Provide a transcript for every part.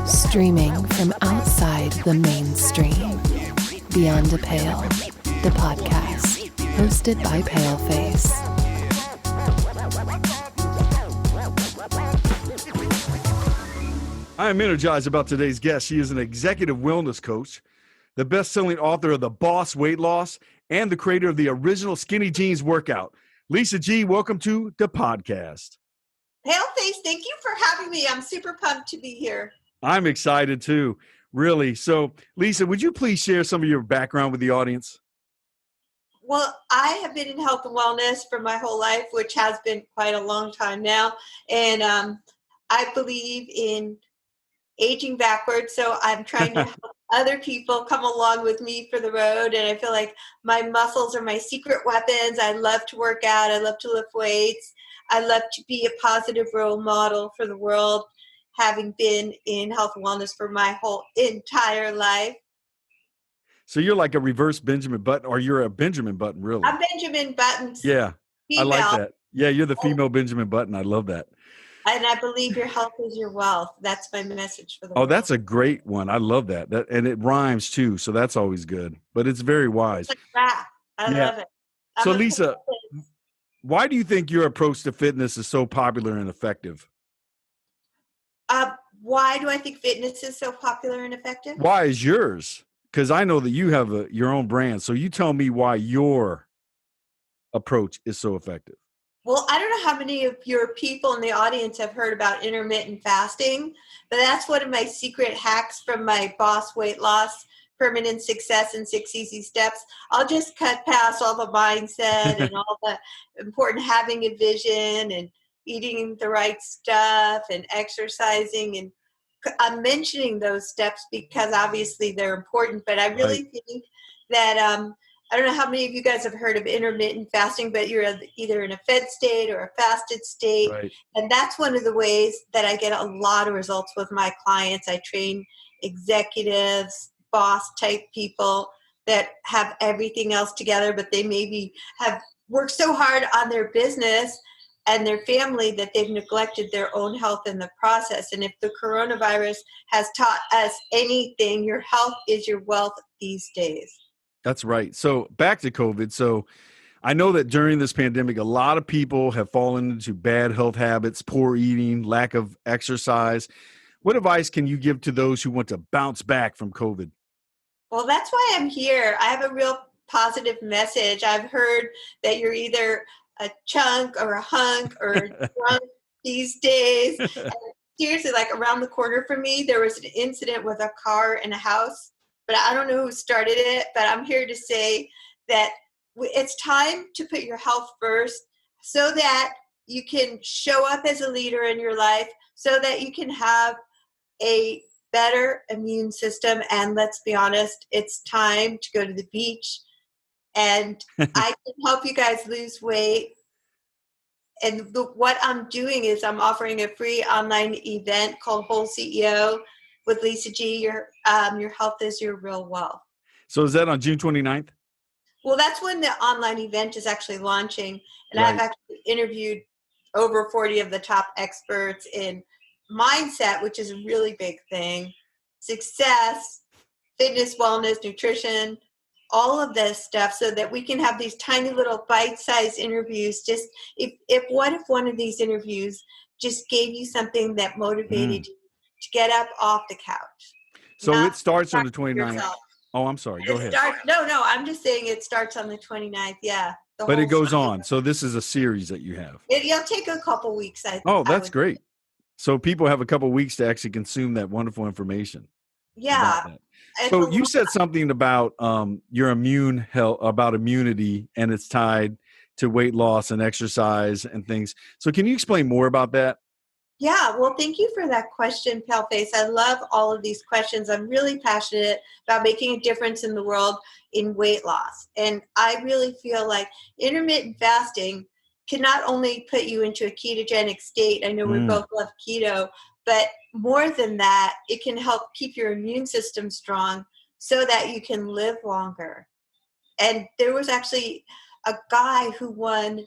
Streaming from outside the mainstream, Beyond a Pale, the podcast, hosted by Paleface. I am energized about today's guest. She is an executive wellness coach, the best-selling author of The Boss Weight Loss, and the creator of the original Skinny Jeans workout. Lisa G., welcome to the podcast. Paleface, thank you for having me. I'm super pumped to be here. I'm excited too, really. So, Lisa, would you please share some of your background with the audience? Well, I have been in health and wellness for my whole life, which has been quite a long time now. And I believe in aging backwards. So I'm trying to help other people come along with me for the road. And I feel like my muscles are my secret weapons. I love to work out. I love to lift weights. I love to be a positive role model for the world, having been in health and wellness for my whole entire life. So you're like a reverse Benjamin Button, or you're a Benjamin Button, really? I'm Benjamin Button's Yeah, female. I like that. Yeah, you're the female Benjamin Button. I love that. And I believe your health is your wealth. That's my message for the world. Oh, that's a great one. I love that. And it rhymes too, so that's always good. But it's very wise. It's like rap. I love it. So Lisa, why do you think your approach to fitness is so popular and effective? Why do I think fitness is so popular and effective? Why is yours? Because I know that you have your own brand. So you tell me why your approach is so effective. Well, I don't know how many of your people in the audience have heard about intermittent fasting, but that's one of my secret hacks from my Boss Weight Loss, Permanent Success in 6 Easy Steps. I'll just cut past all the mindset and all the important having a vision and eating the right stuff and exercising. And I'm mentioning those steps because obviously they're important, but I really think that I don't know how many of you guys have heard of intermittent fasting, but you're either in a fed state or a fasted state. Right. And that's one of the ways that I get a lot of results with my clients. I train executives, boss type people that have everything else together, but they maybe have worked so hard on their business and their family that they've neglected their own health in the process. And if the coronavirus has taught us anything, your health is your wealth these days. That's right. So back to COVID. So I know that during this pandemic, a lot of people have fallen into bad health habits, poor eating, lack of exercise. What advice can you give to those who want to bounce back from COVID? Well, that's why I'm here. I have a real positive message. I've heard that you're either a chunk or a hunk or drunk these days. And seriously, like around the corner from me, there was an incident with a car and a house. But I don't know who started it, but I'm here to say that it's time to put your health first so that you can show up as a leader in your life, so that you can have a better immune system. And let's be honest, it's time to go to the beach. And I can help you guys lose weight. And what I'm doing is I'm offering a free online event called Whole CEO with Lisa G. Your health is your real wealth. So is that on June 29th? Well, that's when the online event is actually launching. And Right. I've actually interviewed over 40 of the top experts in mindset, which is a really big thing, success, fitness, wellness, nutrition, all of this stuff, so that we can have these tiny little bite-sized interviews. Just if one of these interviews just gave you something that motivated you to get up off the couch. So it starts on the 29th. Yourself. Oh, I'm sorry. Go ahead. No, I'm just saying it starts on the 29th. Yeah. But it goes on. So this is a series that you have. It'll take a couple weeks. That's great. So people have a couple weeks to actually consume that wonderful information. Yeah. So you said something about your immune health, about immunity, and it's tied to weight loss and exercise and things. So can you explain more about that? Yeah, well, thank you for that question, Paleface. I love all of these questions. I'm really passionate about making a difference in the world in weight loss. And I really feel like intermittent fasting can not only put you into a ketogenic state, I know we both love keto, but more than that, it can help keep your immune system strong so that you can live longer. And there was actually a guy who won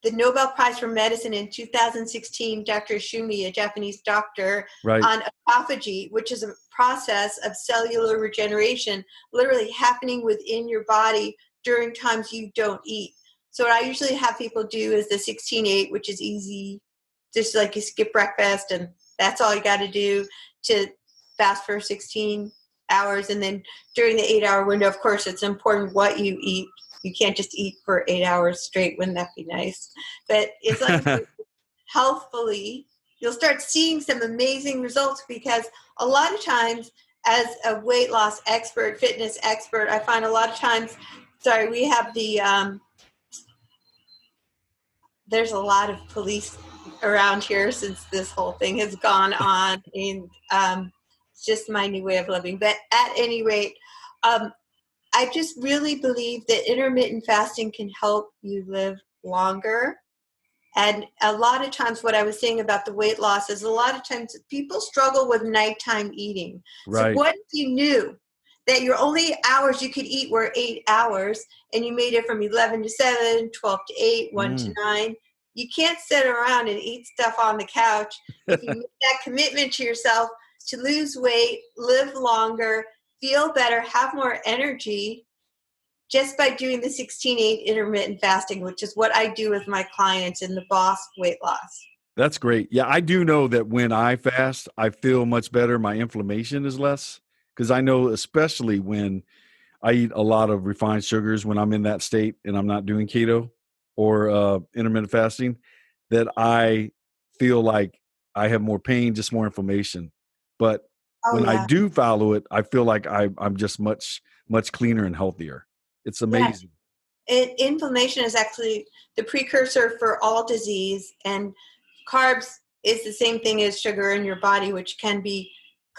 the Nobel Prize for Medicine in 2016, Dr. Shumi, a Japanese doctor, Right. on autophagy, which is a process of cellular regeneration literally happening within your body during times you don't eat. So what I usually have people do is the 16-8, which is easy, just like you skip breakfast and that's all you got to do to fast for 16 hours. And then during the 8-hour window, of course, it's important what you eat. You can't just eat for 8 hours straight. Wouldn't that be nice? But as long as you healthfully, you'll start seeing some amazing results, because a lot of times as a weight loss expert, fitness expert, I find a lot of times, we have there's a lot of police around here since this whole thing has gone on, and it's just my new way of living. But at any rate, I just really believe that intermittent fasting can help you live longer. And a lot of times what I was saying about the weight loss is a lot of times people struggle with nighttime eating. Right. So what if you knew that your only hours you could eat were 8 hours, and you made it from 11 to 7, 12 to 8, 1 to 9? You can't sit around and eat stuff on the couch. If you make that commitment to yourself to lose weight, live longer, feel better, have more energy, just by doing the 16-8 intermittent fasting, which is what I do with my clients in the Boss Weight Loss. That's great. Yeah, I do know that when I fast, I feel much better. My inflammation is less, because I know, especially when I eat a lot of refined sugars when I'm in that state and I'm not doing keto or intermittent fasting, that I feel like I have more pain, just more inflammation. But when I do follow it, I feel like I'm just much cleaner and healthier. It's amazing. Inflammation is actually the precursor for all disease, and carbs is the same thing as sugar in your body, which can be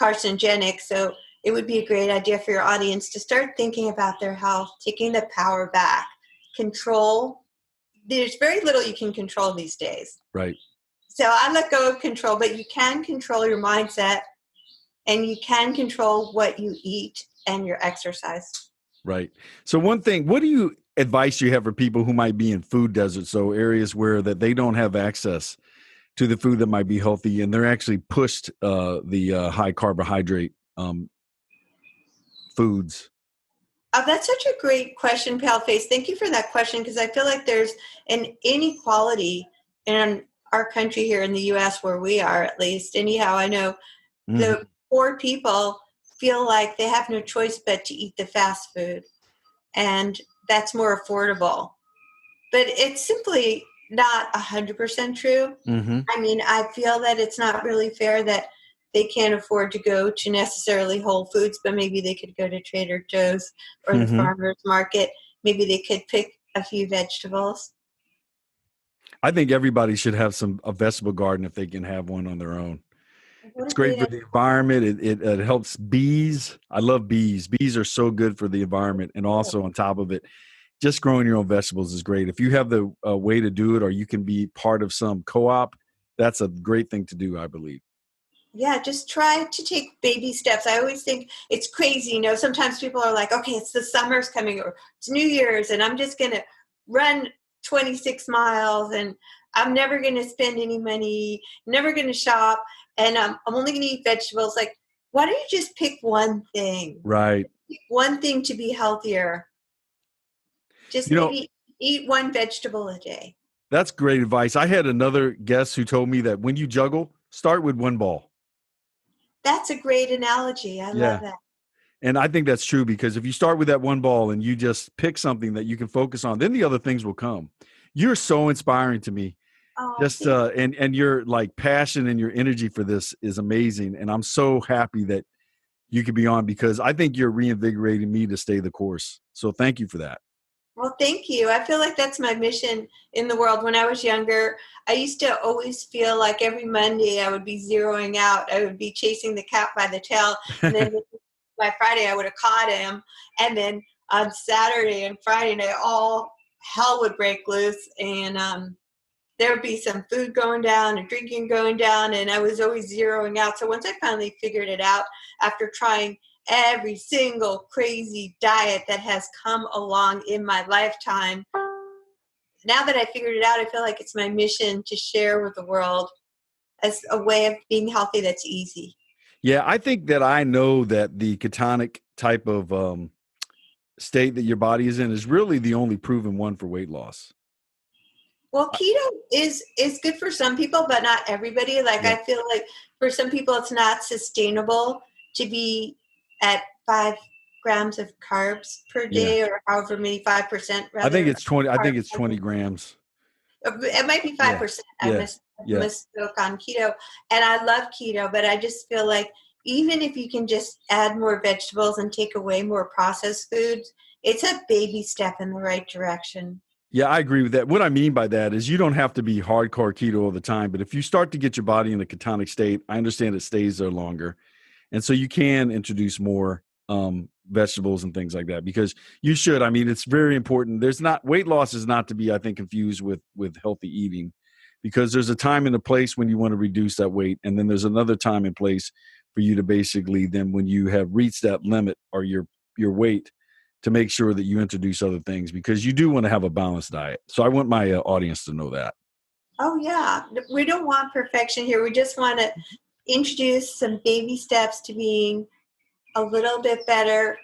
carcinogenic. So it would be a great idea for your audience to start thinking about their health, taking the power back, control. There's very little you can control these days. Right. So I let go of control, but you can control your mindset, and you can control what you eat and your exercise. Right. So what advice you have for people who might be in food deserts, so areas where that they don't have access to the food that might be healthy, and they're actually pushed the high carbohydrate foods? That's such a great question, Paleface. Thank you for that question, because I feel like there's an inequality in our country here in the U.S., where we are, at least. Anyhow, I know the poor people feel like they have no choice but to eat the fast food, and that's more affordable. But it's simply not 100% true. I mean, I feel that it's not really fair that they can't afford to go to necessarily Whole Foods, but maybe they could go to Trader Joe's or the farmer's market. Maybe they could pick a few vegetables. I think everybody should have a vegetable garden if they can have one on their own. It's great for the environment. It helps bees. I love bees. Bees are so good for the environment. And also on top of it, just growing your own vegetables is great. If you have the way to do it, or you can be part of some co-op, that's a great thing to do, I believe. Yeah, just try to take baby steps. I always think it's crazy. Sometimes people are like, okay, it's the summer's coming, or it's New Year's, and I'm just going to run 26 miles, and I'm never going to spend any money, never going to shop, and I'm only going to eat vegetables. Like, why don't you just pick one thing? Right. Pick one thing to be healthier. Just maybe eat one vegetable a day. That's great advice. I had another guest who told me that when you juggle, start with one ball. That's a great analogy. I love that. And I think that's true, because if you start with that one ball and you just pick something that you can focus on, then the other things will come. You're so inspiring to me. And your like passion and your energy for this is amazing. And I'm so happy that you could be on, because I think you're reinvigorating me to stay the course. So thank you for that. Well, thank you. I feel like that's my mission in the world. When I was younger, I used to always feel like every Monday I would be zeroing out. I would be chasing the cat by the tail. And then by Friday, I would have caught him. And then on Saturday and Friday night, all hell would break loose. And there would be some food going down and drinking going down. And I was always zeroing out. So once I finally figured it out, after trying every single crazy diet that has come along in my lifetime, now that I figured it out, I feel like it's my mission to share with the world as a way of being healthy that's easy. Yeah, I think that I know that the ketonic type of state that your body is in is really the only proven one for weight loss. Well, keto is good for some people, but not everybody. Like, Yeah. I feel like for some people, it's not sustainable to be at 5 grams of carbs per Yeah. day, or however many, 5% I think rather. it's 20. I think it's Carbs. 20 grams. It might be 5%. I Yeah. Yeah. misspoke on keto. And I love keto, but I just feel like even if you can just add more vegetables and take away more processed foods, it's a baby step in the right direction. Yeah, I agree with that. What I mean by that is you don't have to be hardcore keto all the time, but if you start to get your body in a ketonic state, I understand it stays there longer. And so you can introduce more vegetables and things like that, because you should. I mean, it's very important. Weight loss is not to be, I think, confused with healthy eating, because there's a time and a place when you want to reduce that weight. And then there's another time and place for you to basically then, when you have reached that limit or your weight, to make sure that you introduce other things, because you do want to have a balanced diet. So I want my audience to know that. Oh, yeah. We don't want perfection here. We just want to introduce some baby steps to being a little bit better,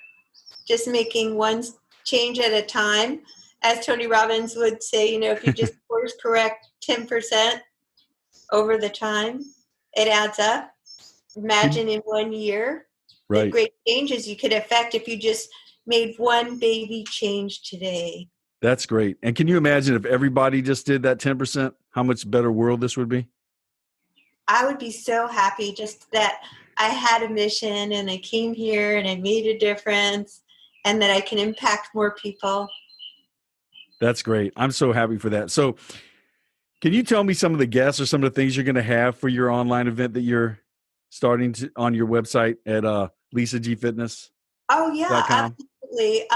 just making one change at a time. As Tony Robbins would say, if you just course correct 10% over the time, it adds up. Imagine in 1 year, the Right. great changes you could affect if you just made one baby change today. That's great. And can you imagine if everybody just did that 10%, how much better world this would be? I would be so happy just that I had a mission and I came here and I made a difference and that I can impact more people. That's great. I'm so happy for that. So can you tell me some of the guests or some of the things you're going to have for your online event that you're starting to on your website at LisaGFitness.com? Oh, yeah, absolutely.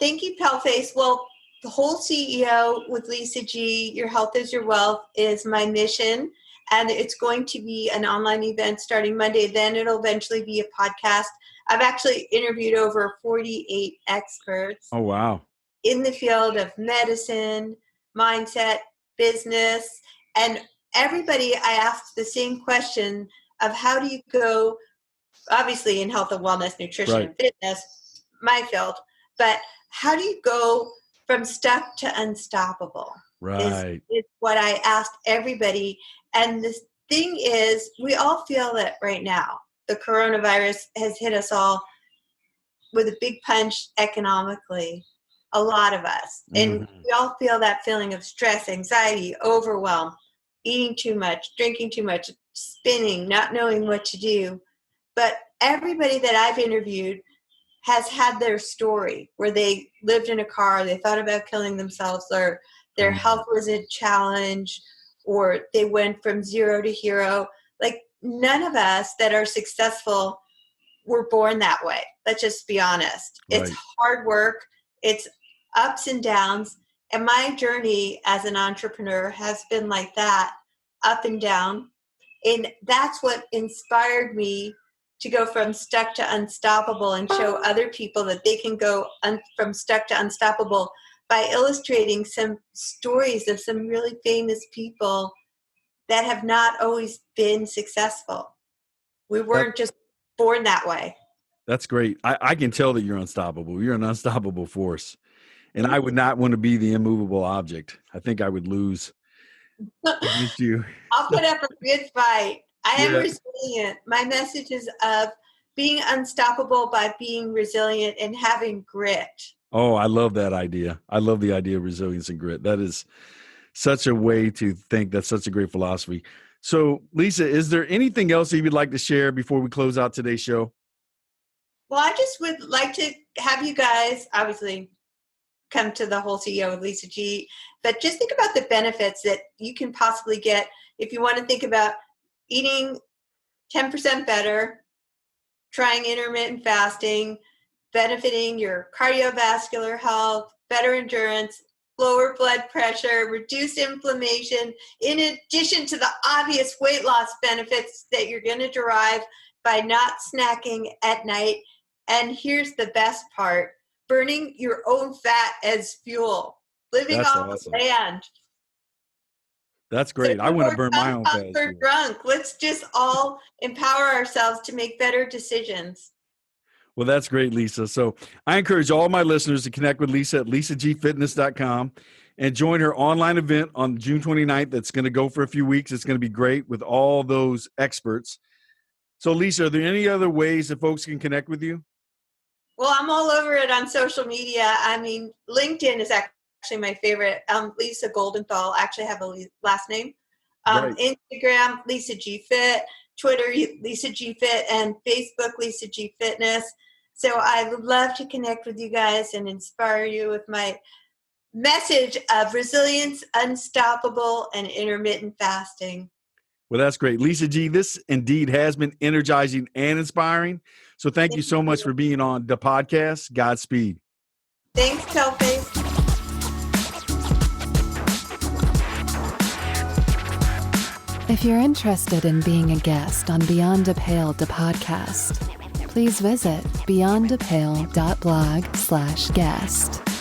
Thank you, Paleface. Well, the whole CEO with Lisa G, Your Health is Your Wealth, is my mission. And it's going to be an online event starting Monday. Then it'll eventually be a podcast. I've actually interviewed over 48 experts. Oh, wow. In the field of medicine, mindset, business, and everybody, I asked the same question of how do you go, obviously in health and wellness, nutrition, Right. and fitness, my field, but how do you go from stuck to unstoppable? Right. Is what I asked everybody. And the thing is, we all feel it right now. The coronavirus has hit us all with a big punch economically, a lot of us. And we all feel that feeling of stress, anxiety, overwhelm, eating too much, drinking too much, spinning, not knowing what to do. But everybody that I've interviewed has had their story where they lived in a car, they thought about killing themselves, or their health was a challenge, or they went from zero to hero. Like, none of us that are successful were born that way. Let's just be honest. Right. It's hard work. It's ups and downs. And my journey as an entrepreneur has been like that, up and down. And that's what inspired me to go from stuck to unstoppable and show other people that they can go from stuck to unstoppable by illustrating some stories of some really famous people that have not always been successful. We weren't just born that way. That's great. I can tell that you're unstoppable. You're an unstoppable force. And I would not want to be the immovable object. I think I would lose against you. I'll put up a good fight. I am Yeah. resilient. My message is of being unstoppable by being resilient and having grit. Oh, I love that idea. I love the idea of resilience and grit. That is such a way to think. That's such a great philosophy. So, Lisa, is there anything else that you would like to share before we close out today's show? Well, I just would like to have you guys, obviously, come to the whole CEO of Lisa G, but just think about the benefits that you can possibly get if you want to think about eating 10% better, trying intermittent fasting, benefiting your cardiovascular health, better endurance, lower blood pressure, reduced inflammation, in addition to the obvious weight loss benefits that you're going to derive by not snacking at night. And here's the best part: burning your own fat as fuel. living That's off awesome. the land. That's great. I want to burn my own fast We're food. drunk. Let's just all empower ourselves to make better decisions. Well, that's great, Lisa. So I encourage all my listeners to connect with Lisa at lisagfitness.com and join her online event on June 29th. That's going to go for a few weeks. It's going to be great with all those experts. So, Lisa, are there any other ways that folks can connect with you? Well, I'm all over it on social media. I mean, LinkedIn is actually my favorite. Lisa Goldenthal. I actually have a last name. Right. Instagram, Lisa G Fit. Twitter, Lisa G Fit. And Facebook, Lisa G Fitness. So I would love to connect with you guys and inspire you with my message of resilience, unstoppable, and intermittent fasting. Well, that's great. Lisa G, this indeed has been energizing and inspiring. So thank you so much for being on the podcast. Godspeed. Thanks, Paleface. If you're interested in being a guest on Beyond a Pale, the podcast, please visit beyondapale.blog/guest.